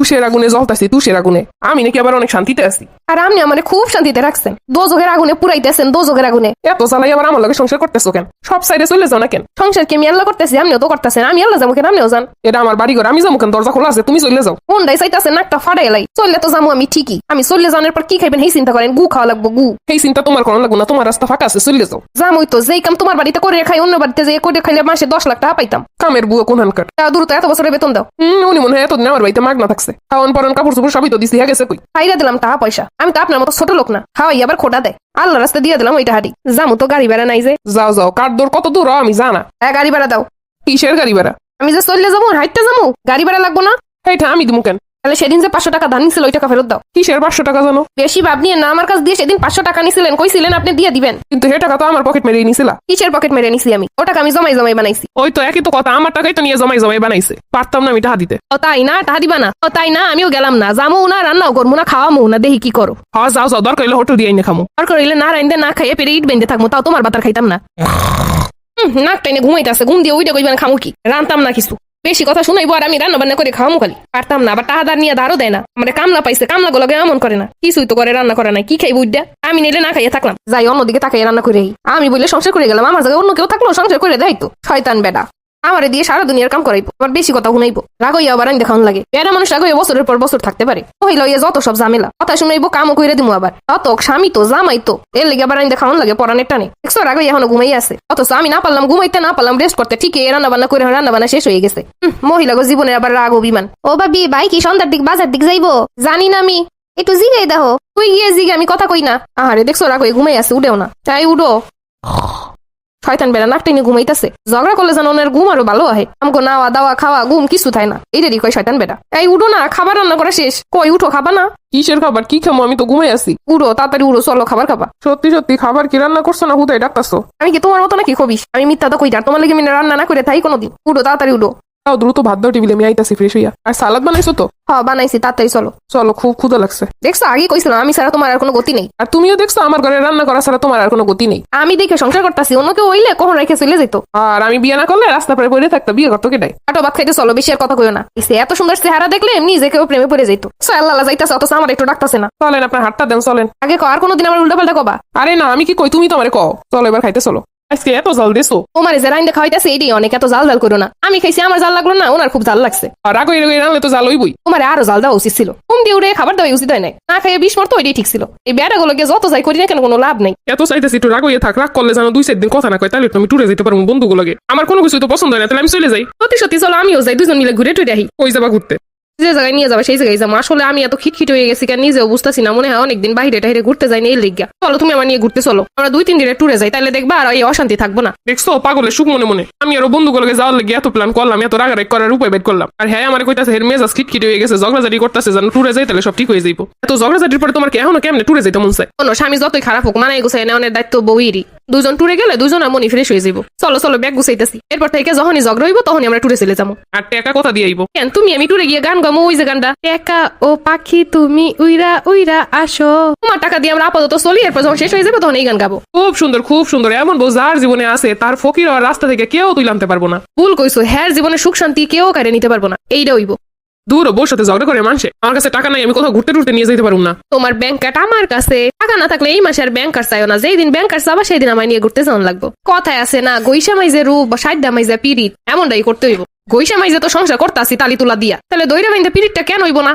তুষের আগুনে জ্বলতাছি, তুষের আগুনে। আমি নাকি আবার অনেক শান্তিতে আছি। আর আপনি আমার খুব শান্তিতে রাখছেন, দোজখের আগুনে পুরাইতেছেন, দোজখের আগুনে। এত জ্বালাই আবার আমার লগে সংসার করতেছো কেন? সব সাইডে চলে যাও না কেন? সংসার কি আমি আল্লাহ করতেছি, আপনিও তো করতেছেন। আমি আল্লাহ যাবো কেন, আপনিও যান। এটা আমার বাড়ি ঘর, আমি যাবো কেন? দরজা খোলা আছে, তুমি চলে যাও। কোনটাই চাইতেছেন নাকটা ফাড়াই লাই। চললে তো যাবো আমি ঠিকই, আমি চললে জানার পর কি খাইবেন সেই চিন্তা করেন। গু খাওয়া লাগবো, গু। এই চিন্তা তোমার কোনো লাগবো না, তোমার রাস্তা ফাঁকা আছে, চলে যাও। যামই তো, যেই কাম তোমার বাড়িতে করে খাই অন্য বাড়িতে যেয়ে করে খাইলে মাসে 10 লাখ টাকা পাইতাম। কামের বুয়া কোনখানকার? তা দ্রুত এত বছরের বেতন দাও। উনি মনে হয় এতদিন আমার বাড়িতে মাগনা থাকছে। খাওয়ান পরান কাপড় চোপড় সবই তো দিছি, হয়ে গেছে কই? খাইরা দিলাম টাকা পয়সা, আমি তো আপনার মতো ছোট লোক না। খাওয়াই আবার খোটা দেয়। আল্লাহ রাস্তা দিয়ে দিলাম ওইটা হাঁটি। যামু তো, গাড়ি ভাড়া নাই যে। যাও যাও, কার দৌড় কত দূর আমি জানা। গাড়ি ভাড়া দাও। কিসের গাড়ি ভাড়া? আমি যে চললে যাবো, হাইটটা যাবো, গাড়ি ভাড়া লাগবো না? এইটা আমি দিমু কেন? তাহলে সেদিন যে 500 টাকা ধান নিছিল ওই টাকা ফেরত দাও। কিসের 500 টাকা জানো? বেশি ভাব নিয়ে না, আমার কাছ দিয়ে সেদিন 500 টাকা নিছিলেন, কইছিলেন আপনি দিয়ে দিবেন। কিন্তু সে টাকা তো আমার পকেট মেরে নিছিলা। কিসের পকেট মেরে নিছি আমি? ও টাকা আমি জমাই জমাই বানাইছি। ওই তো একই তো কথা, আমার টাকাই তো নিয়ে জমাই জমাই বানাইছে। পারতাম না আমি টাকা দিতে। ও তাই না, টাকা দিবা না? ও তাই না, আমিও গেলাম না, যামু না, রান্নাও করবো না, খাওয়ামু না, দেখি কি করো। হ্যাঁ যাও যাও, দরকার হলে হোটেল দিয়ে এনে খামো। আর করিলে না রাইন্দে না খাইয়ে পেরে ইট বেঁধে থাকবো, তাও তোমার বাতার খাইতাম না। নাক টাইনে ঘুমাইতেছে, ঘুম দিয়ে ওইটা কইবেন খামু কি? রান্তাম না কিছু, বেশি কথা শুনাইবো আর আমি রান্না বান্না করে খাওয়ামু খালি। পারতাম না, আবার টাহাদার নিয়ে ধারও দেয় না। আমার কামলা পাইছে, কামলা গুলোকে এমন করে না, কিছুই তো করে রান্না করে নাই। কি খাইব উইডা? আমি নিলে না খাইয়ে থাকলাম, যাই অন্যদিকে তাকাই রান্না করে। আমি বলে সংসার করে গেলাম, আমার জায়গায় অন্য কেউ থাকলো সংসার করে দেয় তো। শয়তান বেডা আমারে দিয়ে সারা দুনিয়ার কাম করাইবো, আবার বেশি কথা শুনাইবো। রাগইয়া আবার আইন দেখান লাগে। বেড়া মানুষ রাগইয়া বছরের পর বছর থাকতে পারে। মহিলা হইয়া যত সব ঝামেলা, কথা শুনাইবো, কামও কইরে দিমু আবার। অত স্বামী তো জামাই তো, এর লেগে আবার আইন দেখান লাগে পরানের টানে। দেখছো রাগইয়া এখনো ঘুমাই আছে, অথচ আমি না পারলাম ঘুমাইতে, না পারলাম রেস্ট করতে। ঠিক রান্না বান্না করে রান্না বান্না শেষ হয়ে গেছে। মহিলা গো জীবনের আবার রাগ অভিমান। ও ভাবি, ভাই কি সন্ধ্যার দিক বাজার দিক যাইবো? জানি না আমি, একটু জিগাই দেখো। তুই গিয়ে জিগে, আমি কথা কই না। আহারে দেখছো রাগ হয়ে ঘুমাই আছে, উঠেও না। তাই উঠো। শয়তান বেড়া নাক টেনে ঘুমাইতেছে। ঝগড়া করলে যেন ওনার ঘুম আরো ভালো হয়। আমাকে নাওয়া দাওয়া খাওয়া ঘুম কিছু থাই না। এইটারই কয় শয়তান বেড়া। এই উঠো না, খাবার রান্না করা শেষ। কই উঠো, খাবা না? কিসের খাবার? কি খামো? আমি তো ঘুমাই আছি। উড়ো তাড়াতাড়ি, উড়ো, চলো খাবার খাবা। সত্যি সত্যি খাবার কি রান্না করছো না হুদাই ডাকতাছো? আমি কি তোমার মতো নাকি খবিস? আমি মিথ্যা তো কইটা, তোমার লেগে রান্না না করে থাই কোনোদিন। উড়ো তাড়াতাড়ি উড়ো। তাও দ্রুত ভাত দাও টেবিলে, আমি আইতাছি ফ্রেশ হইয়া। আর সালাদ বানাইছো তো? হ্যাঁ বানাইছি, তাড়াতাড়ি চলো। চলো, খুব ক্ষুধা লাগছে। দেখছো আগে কইছিলাম আমি ছাড়া তোমার আর কোনো গতি নেই। আর তুমিও দেখছো আমার ঘরে রান্না করা ছাড়া তোমার আর কোনো গতি নেই। আমি দেখে সংসার করতেছি, অন্য কেউ হইলে কখন রেখে চলে যেত। আর আমি বিয়ে না করলে রাস্তা পরে পড়ে থাকতো, বিয়ে করতো কেটাই? আটো ভাত খাইতে চলো, বেশি আর কথা কইও না। ইসে এত সুন্দর চেহারা দেখলে এমনি যে কেউ প্রেমে পড়ে যেত। আল্লাহ যাইতেছে, অথচ আমার একটু ডাকতেছে না। চলেন, আপনার হাতটা দেন, চলেন। আগে আর কোনোদিন আমার উল্টা পাল্টা কবা? আরে না, আমি কি কই, তুমি তো আমারে কও। চলো এবার খাইতে চলো। আজকে এত জাল দেছো। তোমার যে রাইন দেখা হইতাছে এটাই অনেক, এত জাল জাল করো না। আমি খাইছি, আমার জাল লাগলো না, ওনার খুব জাল লাগছে। আর আগে রান্নালে তো জাল হইবই। তোমার আরো জাল দেওয়া উচিত ছিল। ঘুম দিয়ে উড়ে খাবার দেওয়া উচিত হয় নাই। না খাইয়ে 20 মরতো ওইটাই ঠিক ছিল। এই বেড়া গুলোকে যত যাই করি না কেন, কোনো লাভ নেই। এত চাইতেছি একটু রাগ হইয়া থাক। রাগ করলে জানো 2-4 দিন কথা না কয়, তাহলে আমি টুরে যেতে পারবো বন্ধুগুলোকে। আমার কোনো কিছু তো পছন্দ হয় না, তাহলে আমি চলে যাই। সত্যি সত্যি চলো, আমিও যাই, দুজন মিলে ঘুরে টুরে আহি। ওই যাবা ঘুরতে? যে জায়গায় নিয়ে যাবে সেই জায়গায় যাবো। আসলে আমি এত খিটখিট হয়ে গেছি কেন নিজেও বুঝতেছি না। মনে হয় অনেকদিন বাইরে টাইরে ঘুরতে যাইনি এই লিগা। চলো তুমি আমার নিয়ে ঘুরতে চলো, আমরা 2-3 দিনের ট্যুরে যাই, তাহলে দেখবা আর এই অশান্তি থাকবো না। দেখছো পাগলের সুখ মনে মনে। আমি আরো বন্ধুগুলোকে যাওয়ার লেগে এত প্ল্যান করলাম, এত রাগারাগ করার উপায় বের করলাম। আর হ্যাঁ আমার কইতাছে হের মেজাজ খিটখিট হয়ে গেছে, ঝগড়াঝাড়ি করতেছে, যেন ট্যুরে যাই তাহলে সব ঠিক হয়ে যাইবো। এত ঝগড়াঝাড়ির পরে তোমার কি এখনো কেমনে ট্যুরে যাইতে মন চায়? কোনো স্বামী যতই খারাপ হোক, মানে গুছাই নেওয়ার দায়িত্ব বউয়েরই। দুজন ট্যুরে গেলে দুজনের মনি ফ্রেশ হয়ে যাবো। চলো চলো, ব্যাগ গুছাইতেছি। এরপর থেকে যখনই ঝগড়া হইব তখনই আমরা ট্যুরে চলে যাবো। আর টাকা কথা দিয়ে আইবো? কেন তুমি আমি ট্যুরে গিয়ে গান গামো, ওই যে গানটা, টাকা ও পাখি তুমি উইরা উইরা আসো। তোমার টাকা দিয়ে আমরা আপাতত চলি, এরপর যখন শেষ হয়ে যাবে তখন এই গান গাবো। খুব সুন্দর, খুব সুন্দর। এমন বউ যার জীবনে আছে, তার ফকির আর রাস্তা থেকে কেউ তুই আনতে পারবো না। ভুল কইছো, হ্যার জীবনে সুখ শান্তি কেউ কারে নিতে পারবো না, এইটা হইব। দূর বউর সাথে ঝগড়া করে মানুষে। আমার কাছে টাকা নাই, আমি কোথাও ঘুরতে টুরতে নিয়ে যেতে পারবো না। তোমার ব্যাংক কার্ড আমার কাছে, টাকা না থাকলে এই মাসে আর ব্যাংক কার্ড চাইও না। যেই দিন ব্যাংক কার্ড চাবা সেই দিন আমায় নিয়ে ঘুরতে যাওয়ান লাগবো। কথায় আছে না, গৈসা মাইজে রূপ বা সাইডা মাইজা পিরিত, এমনটাই করতে হইব। গৈসা মাইজে তো সংসার করতে আসি তালি তুলা দিয়া, তাহলে দইরা মাইন্দা পিরিতটা কেন হইব না?